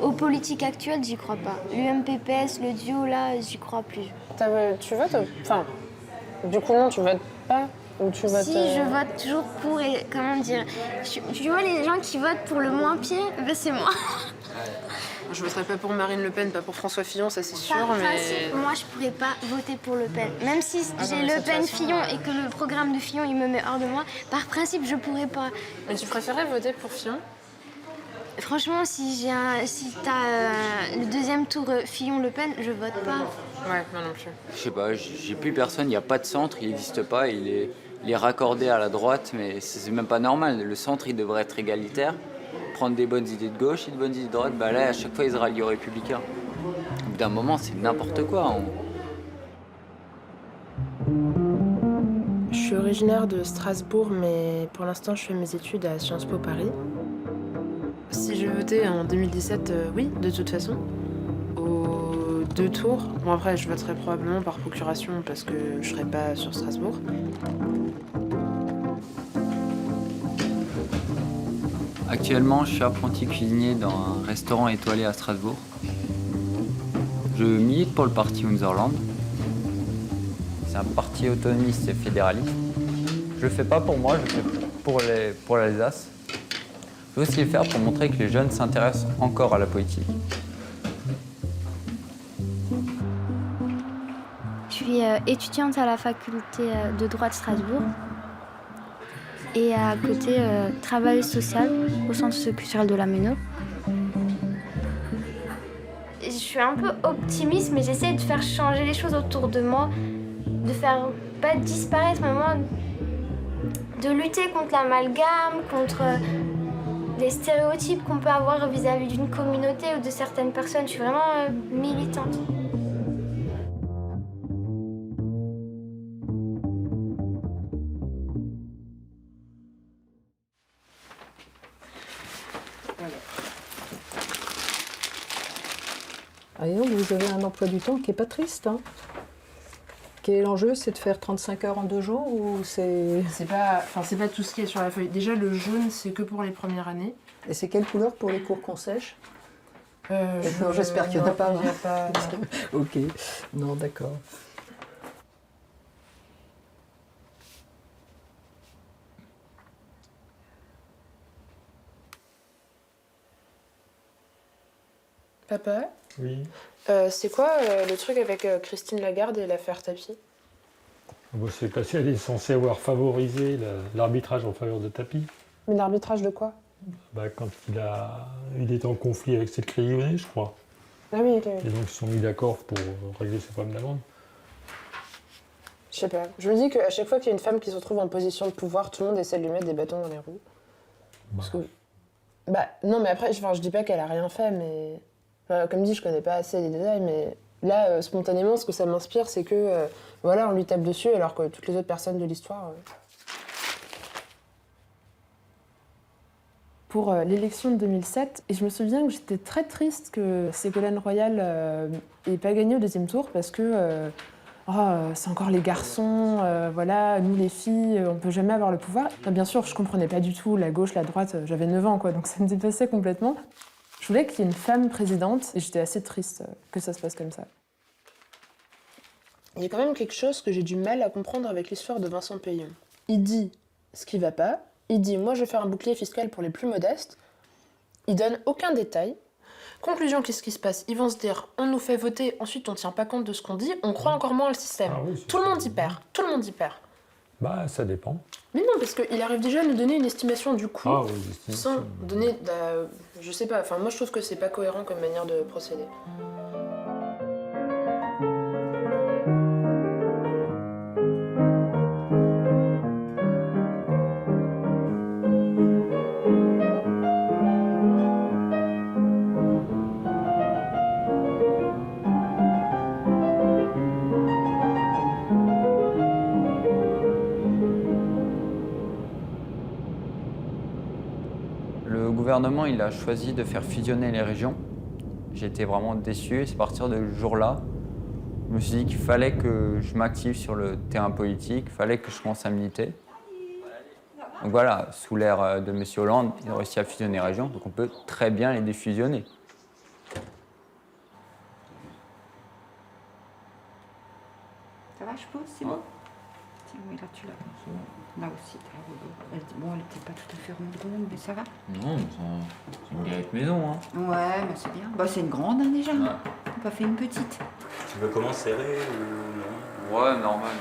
Aux politiques actuelles, j'y crois pas. L'UMPPS, le duo, là, j'y crois plus. Tu votes Enfin, du coup, non, tu votes pas ou tu votes... Si, je vote toujours pour et, comment dire... Tu vois, les gens qui votent pour le moins pire, ben c'est moi. Je voterai pas pour Marine Le Pen, pas pour François Fillon, ça c'est sûr, Par mais... principe, moi, je pourrais pas voter pour Le Pen. Même si j'ai mais Le de toute Pen façon, Fillon et que le programme de Fillon, il me met hors de moi, par principe, je pourrais pas. Mais tu préférais voter pour Fillon? Franchement, si t'as le deuxième tour Fillon-Le Pen, je vote pas. Ouais, moi non plus. Je sais pas, j'ai plus personne, il n'y a pas de centre, il n'existe pas, il est raccordé à la droite, mais c'est même pas normal. Le centre, il devrait être égalitaire, prendre des bonnes idées de gauche et des bonnes idées de droite. Bah là, à chaque fois, ils se rallient aux Républicains. Au bout d'un moment, c'est n'importe quoi. Je suis originaire de Strasbourg, mais pour l'instant, je fais mes études à Sciences Po Paris. Si je votais en 2017, oui, de toute façon. Aux 2 tours. Bon, après, je voterai probablement par procuration parce que je serai pas sur Strasbourg. Actuellement, je suis apprenti cuisinier dans un restaurant étoilé à Strasbourg. Je milite pour le parti Unserland. C'est un parti autonomiste et fédéraliste. Je le fais pas pour moi, je le fais pour l'Alsace. Je veux aussi le faire pour montrer que les jeunes s'intéressent encore à la politique. Je suis étudiante à la faculté de droit de Strasbourg. Et à côté, travailleuse sociale au centre culturel de la Méno. Je suis un peu optimiste, mais j'essaie de faire changer les choses autour de moi, de faire pas disparaître, mais moi, de lutter contre l'amalgame, contre les stéréotypes qu'on peut avoir vis-à-vis d'une communauté ou de certaines personnes. Je suis vraiment militante. Ah, et donc, vous avez un emploi du temps qui n'est pas triste, hein. Quel est l'enjeu? C'est de faire 35 heures en 2 jours ou c'est... C'est pas tout ce qui est sur la feuille. Déjà, le jaune, c'est que pour les premières années. Et c'est quelle couleur pour les cours qu'on sèche? Non, j'espère qu'il n'y en a pas. Il n'y a pas... Ok, non, d'accord. Papa, Oui. c'est quoi le truc avec Christine Lagarde et l'affaire Tapie? Bon, c'est parce qu'elle est censée avoir favorisé l'arbitrage en faveur de Tapie. Mais l'arbitrage de quoi? Quand il est en conflit avec cette crayonnée, je crois. Ah oui, ok. Et donc ils se sont mis d'accord pour régler ses problèmes d'amende. Je sais pas. Je me dis qu'à chaque fois qu'il y a une femme qui se retrouve en position de pouvoir, tout le monde essaie de lui mettre des bâtons dans les roues. Parce que... non, mais après, je dis pas qu'elle a rien fait, mais... comme dit, je connais pas assez les détails, mais là, spontanément, ce que ça m'inspire, c'est que, on lui tape dessus, alors que toutes les autres personnes de l'histoire... Pour l'élection de 2007, et je me souviens que j'étais très triste que Ségolène Royal ait pas gagné au 2e tour, parce que c'est encore les garçons, nous les filles, on peut jamais avoir le pouvoir. Bien sûr, je comprenais pas du tout la gauche, la droite, j'avais 9 ans, donc ça me dépassait complètement. Je voulais qu'il y ait une femme présidente, et j'étais assez triste que ça se passe comme ça. Il y a quand même quelque chose que j'ai du mal à comprendre avec l'histoire de Vincent Peillon. Il dit ce qui va pas, il dit « moi je vais faire un bouclier fiscal pour les plus modestes », il donne aucun détail. Conclusion, qu'est-ce qui se passe? Ils vont se dire, on nous fait voter, ensuite on tient pas compte de ce qu'on dit, on croit encore moins au système. Ah oui, c'est Tout le ça. monde y perd, tout le monde y perd. Bah, ça dépend. Mais non, parce qu'il arrive déjà à nous donner une estimation du coût, Ah oui, l'estimation. sans donner, je sais pas, enfin moi je trouve que c'est pas cohérent comme manière de procéder. Le gouvernement, il a choisi de faire fusionner les régions. J'étais vraiment déçu et c'est à partir de ce jour-là, je me suis dit qu'il fallait que je m'active sur le terrain politique, il fallait que je commence à militer. Donc voilà, sous l'ère de M. Hollande, ils ont réussi à fusionner les régions, donc on peut très bien les défusionner. Ça va, je pose, c'est bon? Tiens, oui, là, tu l'as. Là aussi, bon, elle n'était pas tout à fait ronde, mais ça va? Non, c'est une direct maison. Hein. Ouais, mais c'est bien. Bah, c'est une grande, hein, déjà. Ouais. On n'a pas fait une petite. Tu veux comment serrer ou non? Ouais, normal.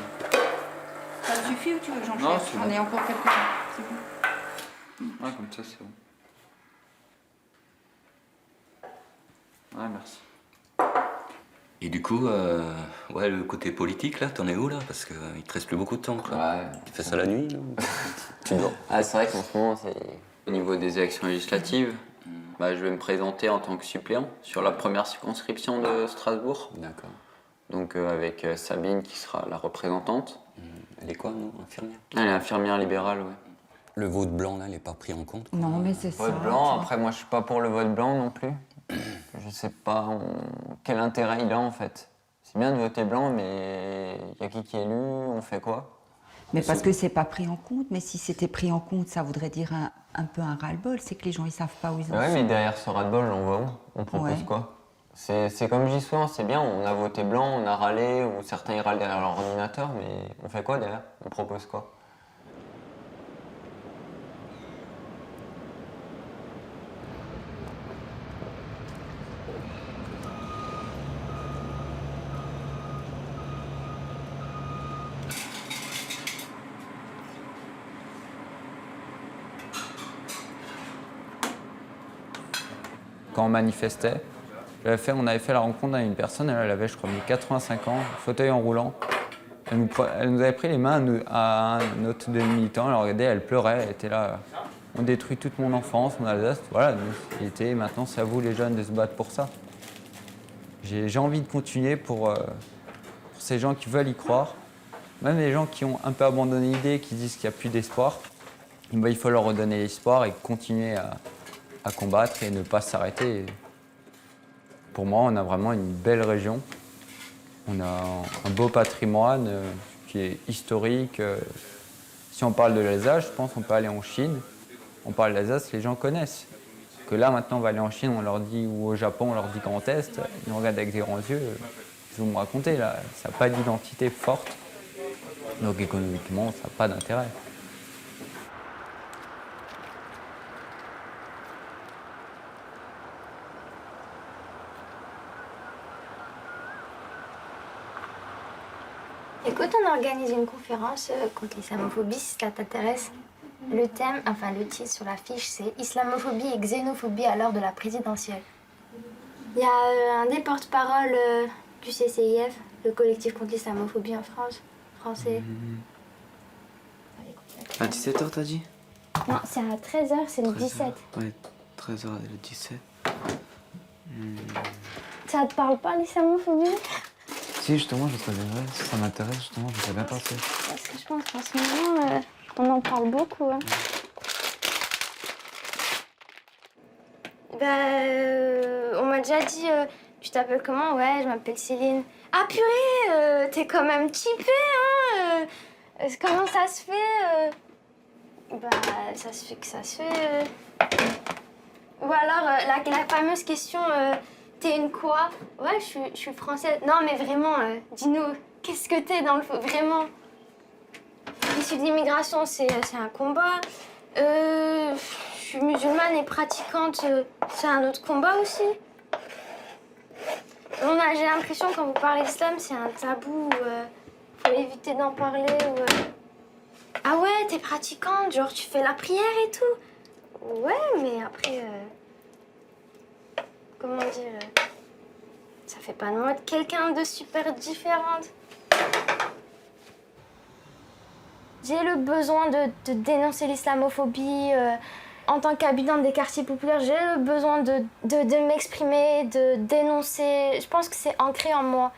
Ça te suffit ou tu veux que j'en Non, cherche? c'est J'en bon. ai encore quelques-uns. C'est bon. Ouais, comme ça, c'est bon. Ouais, merci. Et du coup, ouais, le côté politique, là, t'en es où, là? Parce qu'il te reste plus beaucoup de temps, quoi. Ouais. Tu fais ça la nuit, là? Tu dors? Ah, c'est vrai qu'en ce moment, c'est au niveau des élections législatives. Bah, je vais me présenter en tant que suppléant sur la première circonscription de Strasbourg. D'accord. Donc avec Sabine qui sera la représentante. Elle est quoi, non? Infirmière? Elle est infirmière libérale, ouais. Le vote blanc, là, il n'est pas pris en compte? Non, mais c'est ça. Vote blanc, après moi je suis pas pour le vote blanc non plus. Je sais pas quel intérêt il a en fait. C'est bien de voter blanc, mais il y a qui est élu, on fait quoi? Mais parce que c'est pas pris en compte. Mais si c'était pris en compte, ça voudrait dire un peu un ras-le-bol. C'est que les gens, ils savent pas où ils en Ouais, sont. mais derrière ce ras-le-bol, on va où? On propose Ouais. quoi? C'est comme je dis souvent, c'est bien, on a voté blanc, on a râlé, ou certains ils râlent derrière leur ordinateur, mais on fait quoi derrière? On propose quoi? Quand on manifestait, on avait fait la rencontre d'une personne, elle avait, je crois, 85 ans, fauteuil en roulant. Elle nous avait pris les mains à un autre demi-militant, elle regardait, elle pleurait, elle était là. On détruit toute mon enfance, mon Alsace. Voilà, maintenant c'est à vous les jeunes de se battre pour ça. J'ai envie de continuer pour ces gens qui veulent y croire. Même les gens qui ont un peu abandonné l'idée, qui disent qu'il n'y a plus d'espoir, il faut leur redonner l'espoir et continuer à combattre et ne pas s'arrêter. Pour moi, on a vraiment une belle région. On a un beau patrimoine qui est historique. Si on parle de l'Alsace, je pense qu'on peut aller en Chine. On parle de l'Alsace, les gens connaissent. Que là, maintenant, on va aller en Chine, on leur dit, ou au Japon, on leur dit Grand Est, ils nous regardent avec des grands yeux. Ils vont me raconter, là, ça n'a pas d'identité forte. Donc économiquement, ça n'a pas d'intérêt. Écoute, on organise une conférence contre l'islamophobie si ça t'intéresse. Le thème, enfin le titre sur l'affiche, c'est Islamophobie et xénophobie à l'heure de la présidentielle. Il y a un des porte-parole du CCIF, le collectif contre l'islamophobie en France, français. À 17h, t'as dit? Non, c'est à 13h, c'est le 17. Ouais, 13h le 17. Ça te parle pas l'islamophobie? Si, justement, je savais, ça m'intéresse, justement, je sais bien passer. Parce que je pense qu'en ce moment, on en parle beaucoup. Hein. On m'a déjà dit, tu t'appelles comment? Ouais, je m'appelle Céline. Ah purée, t'es quand même typée, hein comment ça se fait ça se fait que ça se fait. Ou alors, la fameuse question, t'es une quoi? Ouais, je suis française. Non, mais vraiment, dis-nous, qu'est-ce que t'es dans le fond? Vraiment. L'issue de l'immigration, c'est un combat. Je suis musulmane et pratiquante, c'est un autre combat aussi. J'ai l'impression quand vous parlez d'islam, c'est un tabou. Faut éviter d'en parler. Ah ouais, t'es pratiquante, genre tu fais la prière et tout. Ouais, mais après, comment dire, ça fait pas de moi quelqu'un de super différente. J'ai le besoin de dénoncer l'islamophobie. En tant qu'habitante des quartiers populaires, j'ai le besoin de m'exprimer, de dénoncer. Je pense que c'est ancré en moi.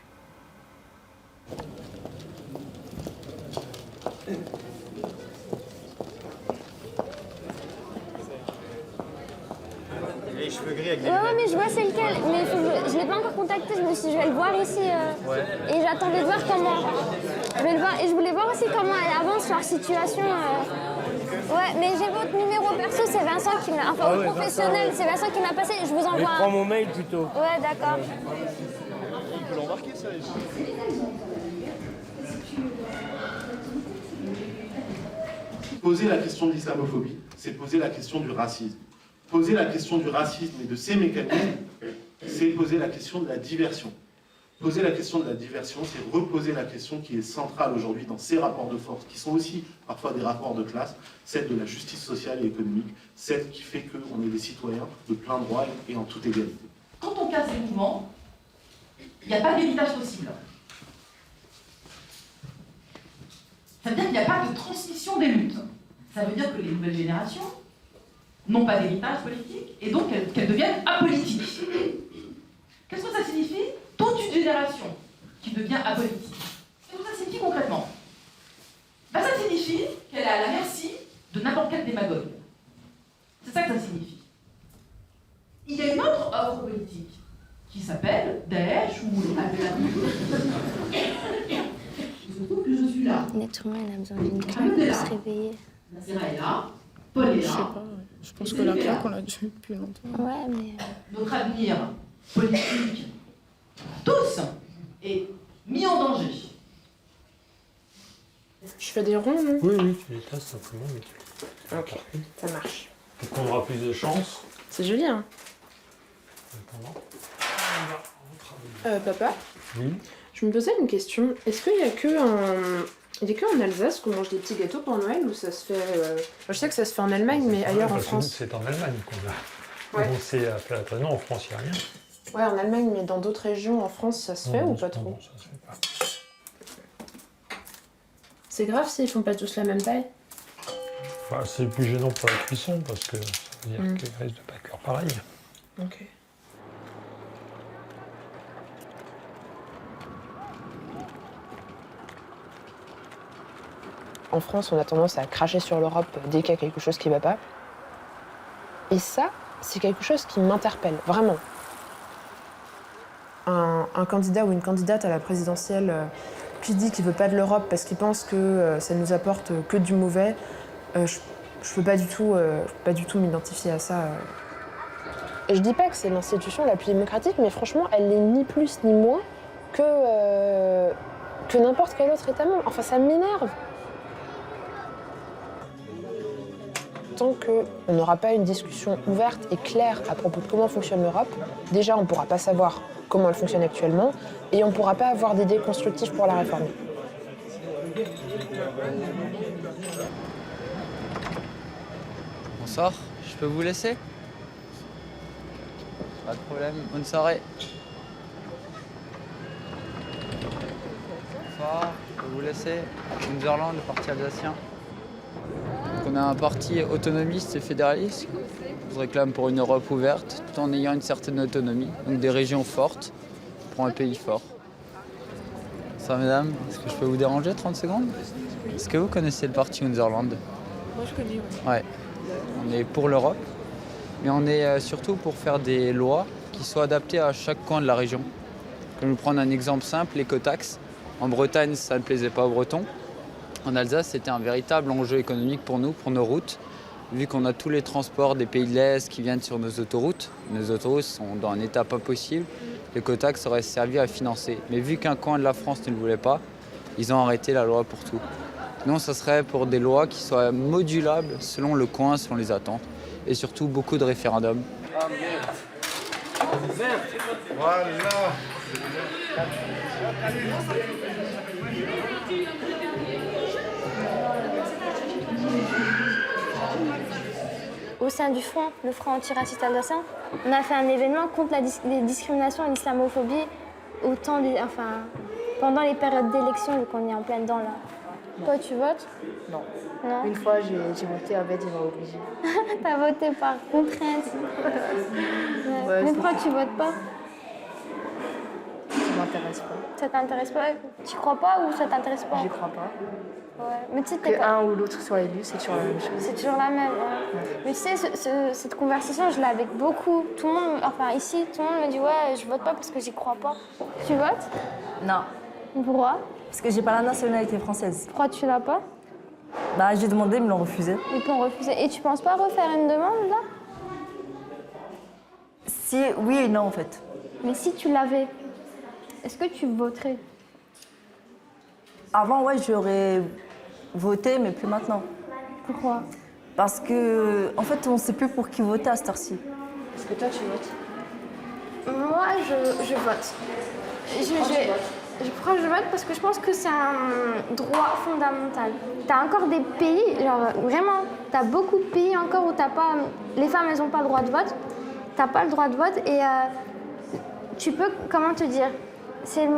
Les cheveux gris avec des Ouais, mais je vois c'est lequel. Mais je l'ai pas encore contacté, je me suis dit, je vais le voir ici. Et j'attendais de voir comment. Je vais le voir. Et je voulais voir aussi comment elle avance, leur situation. Ouais, mais j'ai votre numéro perso, c'est Vincent qui m'a... Enfin, au professionnel, c'est Vincent qui m'a passé. Je vous envoie prends mon mail plutôt. Ouais, d'accord. Il peut l'embarquer, ça. Poser la question de l'islamophobie, c'est poser la question du racisme. Poser la question du racisme et de ses mécanismes, c'est poser la question de la diversion. Poser la question de la diversion, c'est reposer la question qui est centrale aujourd'hui dans ces rapports de force, qui sont aussi parfois des rapports de classe, celle de la justice sociale et économique, celle qui fait qu'on est des citoyens de plein droit et en toute égalité. Quand on casse les mouvements, il n'y a pas d'héritage possible. Ça veut dire qu'il n'y a pas de transmission des luttes. Ça veut dire que les nouvelles générations n'ont pas d'héritage politique et donc qu'elles deviennent apolitiques. Qu'est-ce que ça signifie? Toute une génération qui devient apolitique. Qu'est-ce que ça signifie concrètement? Ça signifie qu'elle est à la merci de n'importe quel démagogue. C'est ça que ça signifie. Il y a une autre offre politique qui s'appelle Daesh ou Surtout que je suis là. L'être humain, il a besoin d'une claque pour se réveiller. Nasira est là, Paul est là. Je sais pas, je pense que la claque, on l'a déjà eu depuis longtemps. Ouais, mais... Notre avenir politique, tous, est mis en danger. Je fais des ronds, non? Oui, tu les tasses simplement. Mais Ok, ça marche. peut-être qu'on aura plus de chance. C'est joli, hein? Papa, Oui. je me posais une question. Est-ce qu'il y a que en Alsace qu'on mange des petits gâteaux pour Noël ou ça se fait... Je sais que ça se fait en Allemagne, mais ailleurs en France. C'est en Allemagne qu'on a commencé à faire. Non, en France, il n'y a rien. Ouais, en Allemagne, mais dans d'autres régions en France, ça se fait ou pas trop? Non, ça se fait pas. C'est grave s'ils font pas tous la même taille? Enfin, c'est plus gênant pour la cuisson parce que ça veut dire qu'ils risquent de pas cuire pareil. Ok. En France, on a tendance à cracher sur l'Europe dès qu'il y a quelque chose qui va pas. Et ça, c'est quelque chose qui m'interpelle, vraiment. Un candidat ou une candidate à la présidentielle qui dit qu'il veut pas de l'Europe parce qu'il pense que ça nous apporte que du mauvais, je peux pas du tout m'identifier à ça. Et je dis pas que c'est l'institution la plus démocratique, mais franchement, elle n'est ni plus ni moins que n'importe quel autre État membre. Enfin, ça m'énerve. Tant qu'on n'aura pas une discussion ouverte et claire à propos de comment fonctionne l'Europe, déjà, on ne pourra pas savoir comment elle fonctionne actuellement et on ne pourra pas avoir d'idées constructives pour la réformer. Bonsoir, je peux vous laisser? Pas de problème, bonne soirée. Bonsoir, je peux vous laisser? Munzerland, le parti alsacien. Donc on a un parti autonomiste et fédéraliste. On se réclame pour une Europe ouverte, tout en ayant une certaine autonomie, donc des régions fortes pour un pays fort. Ça, mesdames, est-ce que je peux vous déranger 30 secondes? Est-ce que vous connaissez le parti Munzerland? Moi, je connais, Ouais. On est pour l'Europe, mais on est surtout pour faire des lois qui soient adaptées à chaque coin de la région. Je vais vous prendre un exemple simple, l'écotaxe. En Bretagne, ça ne plaisait pas aux Bretons. En Alsace, c'était un véritable enjeu économique pour nous, pour nos routes, vu qu'on a tous les transports des pays de l'Est qui viennent sur nos autoroutes. Nos autoroutes sont dans un état pas possible. L'écotaxe aurait servi à financer. Mais vu qu'un coin de la France ne le voulait pas, ils ont arrêté la loi pour tout. Non, ça serait pour des lois qui soient modulables selon le coin, selon les attentes. Et surtout, beaucoup de référendums. Voilà. Au sein du Front, le Front antiraciste alsacien, on a fait un événement contre les discriminations et l'islamophobie pendant les périodes d'élection, vu qu'on est en plein dedans là. Toi, tu votes? Non. Non. Une fois, j'ai voté, en fait, ils m'ont obligé. T'as voté par contrainte. Ouais, mais pourquoi tu votes pas? Ça m'intéresse pas. Ça t'intéresse pas? Tu crois pas ou ça t'intéresse pas? J'y crois pas. Ouais. Mais tu sais, Que un ou l'autre soit élu, c'est toujours la même chose. C'est toujours la même. Ouais. Mais tu sais, cette conversation, je l'ai avec beaucoup. Tout le monde, enfin ici, tout le monde me dit ouais, je vote pas parce que j'y crois pas. Tu votes? Non. Pourquoi? Parce que j'ai pas la nationalité française. Pourquoi tu l'as pas? Bah, j'ai demandé, ils me l'ont refusé. Ils t'ont refusé. Et tu penses pas refaire une demande là? Si, oui et non en fait. Mais si tu l'avais, est-ce que tu voterais? Avant, ouais, j'aurais voté, mais plus maintenant. Pourquoi? Parce que, en fait, on sait plus pour qui voter à cette heure-ci. Est-ce que toi, tu votes? Moi, je vote. Pourquoi je vote? Parce que je pense que c'est un droit fondamental. T'as encore des pays, genre vraiment, t'as beaucoup de pays encore où t'as pas... Les femmes, elles n'ont pas le droit de vote. T'as pas le droit de vote et tu peux, comment te dire, c'est une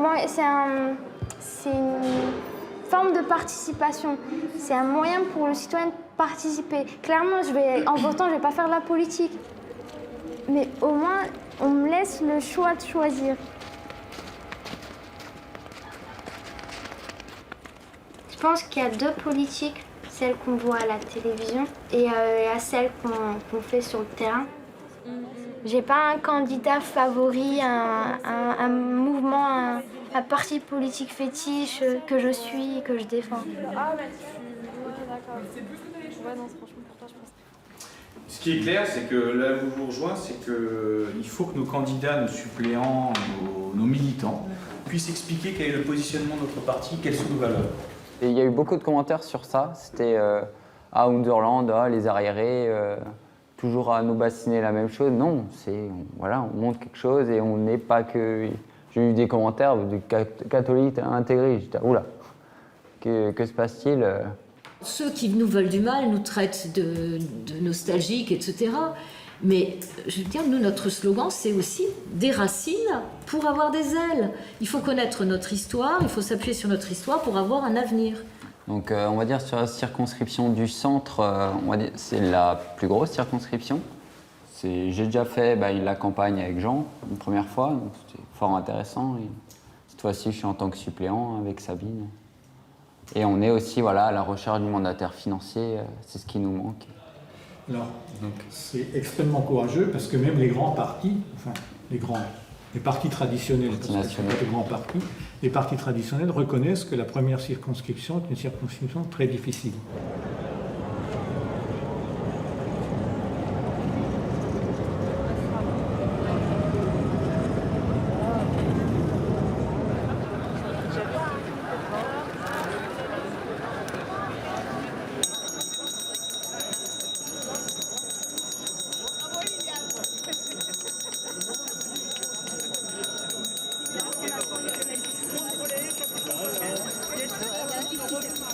forme de participation. C'est un moyen pour le citoyen de participer. Clairement, en votant, je vais pas faire de la politique. Mais au moins, on me laisse le choix de choisir. Je pense qu'il y a deux politiques, celle qu'on voit à la télévision et à celle qu'on fait sur le terrain. J'ai pas un candidat favori, un mouvement, un parti politique fétiche que je suis et que je défends. Ah, mais ok, d'accord. Ouais, non, franchement, pour toi, je pense. Ce qui est clair, c'est que là où je vous rejoins, c'est qu'il faut que nos candidats, nos suppléants, nos militants puissent expliquer quel est le positionnement de notre parti, quelles sont nos valeurs. Et il y a eu beaucoup de commentaires sur ça. C'était Underland, les arriérés, toujours à nous bassiner la même chose. Non, voilà, on montre quelque chose et on n'est pas que... J'ai eu des commentaires de catholiques intégrés. J'étais, oula, que se passe-t-il? Ceux qui nous veulent du mal nous traitent de nostalgiques, etc. Mais je veux dire, nous, notre slogan, c'est aussi des racines pour avoir des ailes. Il faut connaître notre histoire, il faut s'appuyer sur notre histoire pour avoir un avenir. Donc on va dire sur la circonscription du centre, c'est la plus grosse circonscription. J'ai déjà fait la campagne avec Jean une première fois, donc c'était fort intéressant. Et cette fois-ci, je suis en tant que suppléant avec Sabine. Et on est aussi à la recherche du mandataire financier, c'est ce qui nous manque. Alors, c'est extrêmement courageux parce que même les grands partis, les partis traditionnels, les grands partis, les partis traditionnels reconnaissent que la première circonscription est une circonscription très difficile.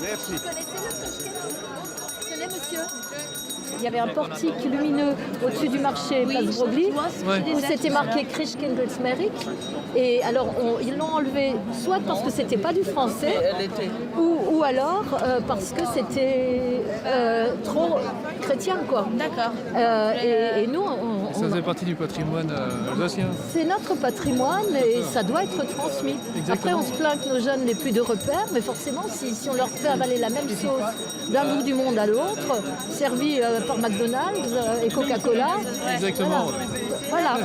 Merci. Monsieur. Il y avait un portique lumineux au-dessus du marché Place Broglie où c'était marqué Christkindlesmerk. Et alors ils l'ont enlevé soit parce que c'était pas du français ou alors parce que c'était trop chrétien quoi. D'accord. Et nous ça faisait partie du patrimoine alsacien. C'est notre patrimoine et ça doit être transmis. Exactement. Après on se plaint que nos jeunes n'aient plus de repères, mais forcément si on leur fait avaler la même chose d'un bout du monde à l'autre, servi par McDonald's et Coca-Cola. Exactement. Voilà.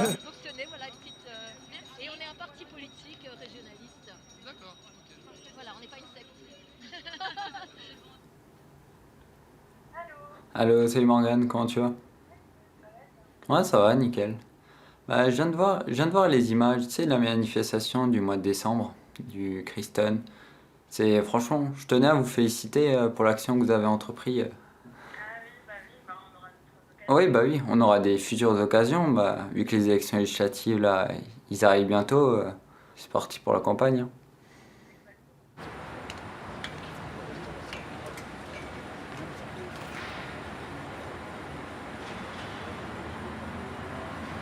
Et on est un parti politique régionaliste. D'accord. Voilà, on n'est pas une secte. Allô, salut Morgane, comment tu vas? Ouais, ça va, nickel. Je viens de voir les images, tu sais, de la manifestation du mois de décembre, du Kristen. Franchement, je tenais à vous féliciter pour l'action que vous avez entreprise. Oui, on aura des futures occasions, vu que les élections législatives, là, ils arrivent bientôt. c'est parti pour la campagne. Hein.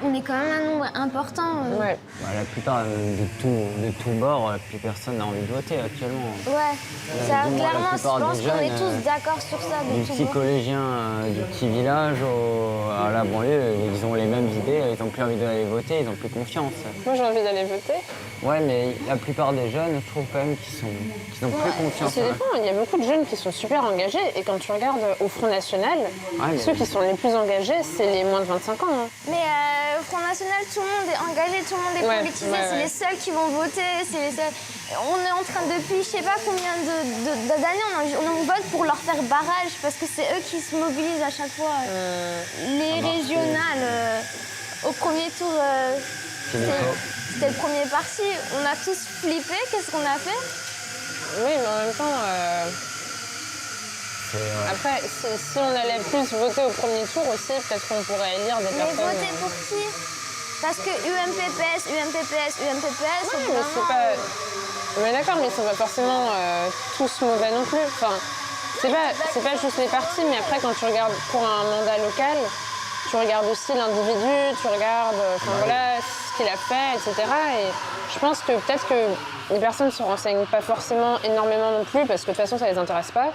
On est quand même un nombre important. Ouais. Bah, la plupart de tous bords, plus personne n'a envie de voter actuellement. Ouais, ça, clairement, je pense qu'on est tous d'accord sur ça. Du petit collégien du petit village à la banlieue, ils ont les mêmes idées, ils n'ont plus envie d'aller voter, ils n'ont plus confiance. Moi j'ai envie d'aller voter. Ouais, mais la plupart des jeunes, je trouve quand même qu'ils n'ont plus confiance. Ça dépend, il y a beaucoup de jeunes qui sont super engagés et quand tu regardes au Front National, ceux qui sont les plus engagés, c'est les moins de 25 ans. Hein. Mais au Front National, tout le monde est engagé, tout le monde est politisé, c'est les seuls qui vont voter, c'est les seuls... On est en train, depuis je sais pas combien d'années, on vote pour leur faire barrage parce que c'est eux qui se mobilisent à chaque fois. Les régionales, au premier tour, c'était le premier parti, on a tous flippé, qu'est-ce qu'on a fait? Oui, mais en même temps, après, si on allait plus voter au premier tour aussi, peut-être qu'on pourrait élire des personnes... Mais voter pour qui? Parce que UMPPS, ouais, mais c'est pas... Mais d'accord, mais ils sont pas forcément tous mauvais non plus. Enfin, c'est pas juste les partis, mais après, quand tu regardes pour un mandat local, tu regardes aussi l'individu, tu regardes voilà, ce qu'il a fait, etc. Et je pense que peut-être que les personnes ne se renseignent pas forcément énormément non plus, parce que de toute façon, ça les intéresse pas.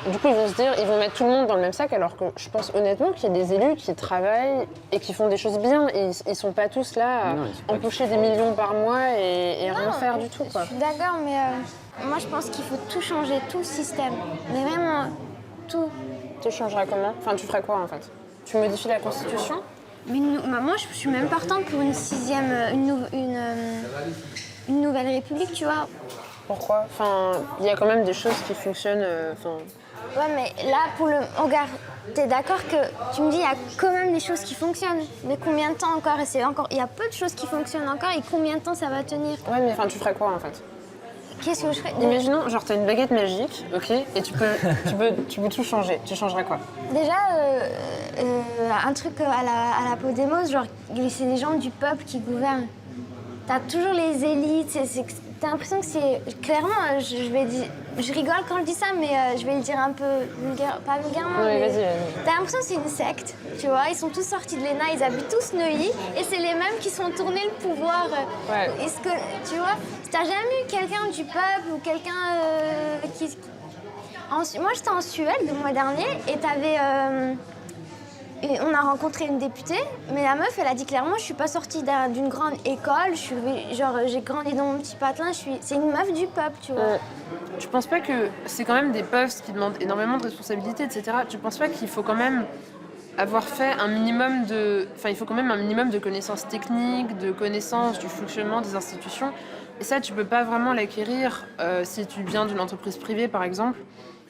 Du coup, ils vont se dire, ils vont mettre tout le monde dans le même sac, alors que je pense honnêtement qu'il y a des élus qui travaillent et qui font des choses bien. Ils sont pas tous là à empocher des millions par mois et rien faire du tout. Quoi. Je suis d'accord, mais moi je pense qu'il faut tout changer, tout le système. Mais vraiment, tout. Tu changerais comment? Enfin, tu ferais quoi en fait? Tu modifies la Constitution? Mais moi, je suis même partante pour une nouvelle république, tu vois. Pourquoi? Enfin, il y a quand même des choses qui fonctionnent. Ouais, mais là, regarde, t'es d'accord que tu me dis, il y a quand même des choses qui fonctionnent. Mais combien de temps encore? Il y a peu de choses qui fonctionnent encore et combien de temps ça va tenir? Ouais, mais enfin, tu ferais quoi en fait? Qu'est-ce que je ferais? Imaginons, genre, t'as une baguette magique, ok, et tu peux tout changer. Tu changerais quoi? Déjà, un truc à la Podemos, genre, c'est les gens du peuple qui gouvernent. T'as toujours les élites, t'as l'impression que c'est... Clairement, je rigole quand je dis ça, mais je vais le dire un peu pas vulgairement. Oui, mais vas-y. T'as l'impression que c'est une secte, tu vois. Ils sont tous sortis de l'ENA, ils habitent tous Neuilly, et c'est les mêmes qui sont tournés le pouvoir. Est-ce que, tu vois, t'as jamais eu quelqu'un du peuple ou quelqu'un qui... Moi, j'étais en Suède le mois dernier, et t'avais... on a rencontré une députée, mais la meuf, elle a dit clairement, je suis pas sortie d'une grande école, j'ai grandi dans mon petit patelin, c'est une meuf du peuple, tu vois. Tu penses pas que c'est quand même des postes qui demandent énormément de responsabilités, etc. Tu penses pas qu'il faut quand même avoir fait un minimum de... Enfin, il faut quand même un minimum de connaissances techniques, de connaissances du fonctionnement des institutions. Et ça, tu peux pas vraiment l'acquérir si tu viens d'une entreprise privée, par exemple.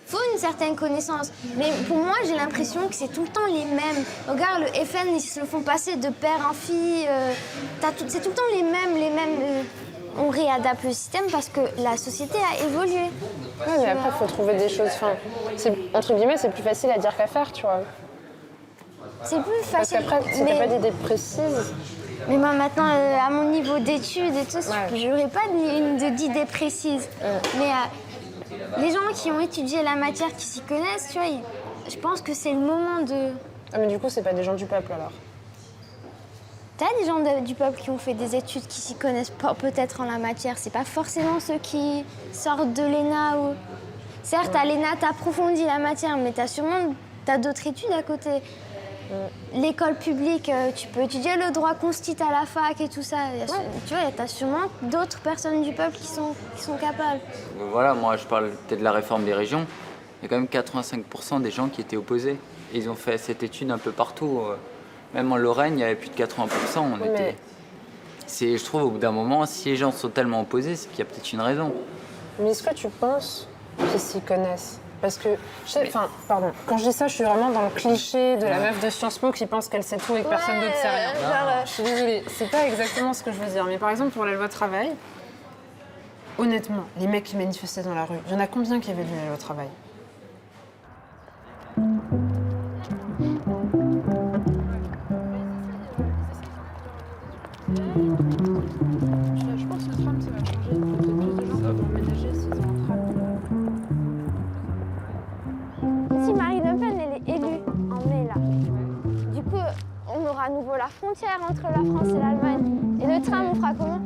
Faut une certaine connaissance, mais pour moi j'ai l'impression que c'est tout le temps les mêmes. Regarde, le FN, ils se le font passer de père en fille, c'est tout le temps les mêmes. On réadapte le système parce que la société a évolué. Ouais, mais après il faut trouver des choses, entre guillemets c'est plus facile à dire qu'à faire, tu vois. C'est plus facile. Parce qu'après, si t'as pas d'idées précises... Mais moi maintenant, à mon niveau d'études et tout, j'aurais pas d'idées précises. Mais... les gens qui ont étudié la matière, qui s'y connaissent, tu vois, je pense que c'est le moment de... Ah mais du coup, c'est pas des gens du peuple alors? T'as des gens du peuple qui ont fait des études, qui s'y connaissent peut-être en la matière. C'est pas forcément ceux qui sortent de l'ENA ou... Certes, à l'ENA, t'approfondis la matière, mais t'as d'autres études à côté. L'école publique, tu peux étudier le droit constit à la fac et tout ça. Tu vois, t'as sûrement d'autres personnes du peuple qui sont capables. Voilà, moi je parle peut-être de la réforme des régions. Il y a quand même 85% des gens qui étaient opposés. Et ils ont fait cette étude un peu partout. Même en Lorraine, il y avait plus de 80%. Je trouve au bout d'un moment, si les gens sont tellement opposés, c'est qu'il y a peut-être une raison. Mais est-ce que tu penses qu'ils s'y connaissent? Parce que, quand je dis ça, je suis vraiment dans le cliché de la meuf de Sciences Po qui pense qu'elle sait tout et que personne d'autre sait rien. Je suis désolée, c'est pas exactement ce que je veux dire. Mais par exemple, pour la loi travail, honnêtement, les mecs qui manifestaient dans la rue, il y en a combien qui avaient lu la loi travail? Je pense que Trump, ça va la frontière entre la France et l'Allemagne. Et le tram, on fera comment ?